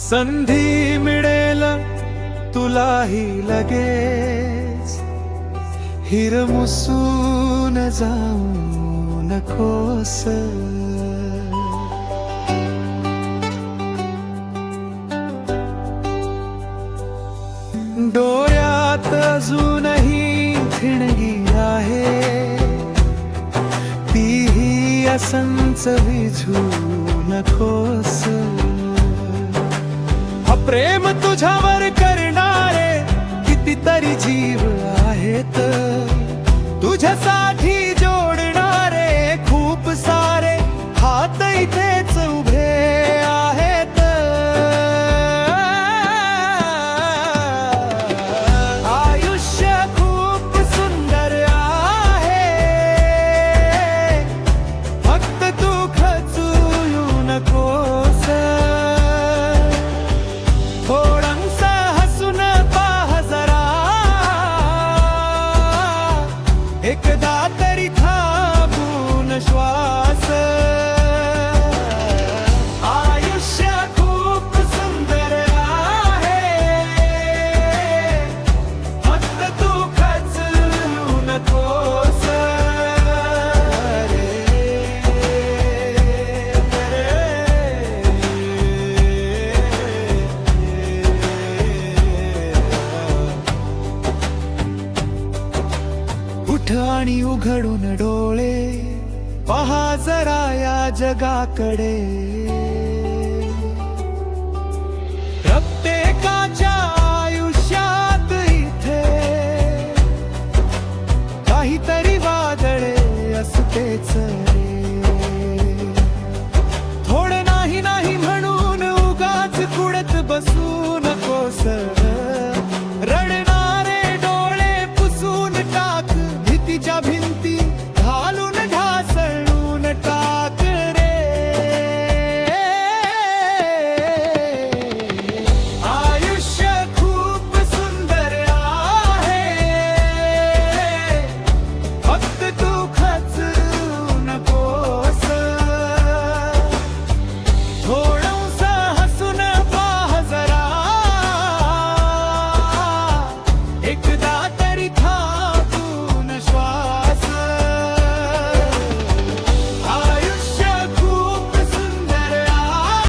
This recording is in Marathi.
संधी मिळेल तुलाही लगेच, हिरमुसून जाऊ नकोस. डोळ्यात अजूनही ठिणगी आहे, तीही असंच विझू नकोस. प्रेम तुझ्यावर करणारे कितीतरी जीव आहेत, तुझ्यासाठी जोडणारे खूप सारे हात इथेच उभे आहेत. आयुष्य खूप सुंदर आहे, फक्त तू खचू नकोस. थोडंसं हसून पाह जरा, एकदा तरी थांबून श्वास. आयुष्य खूप सुंदर आहे, फक्त तू खचू नकोस. उठ आणि उघडून डोळे, पहा जरा या जगाकडे. प्रत्येकाच्या आयुष्यात इथे काहीतरी वादळे असतेच.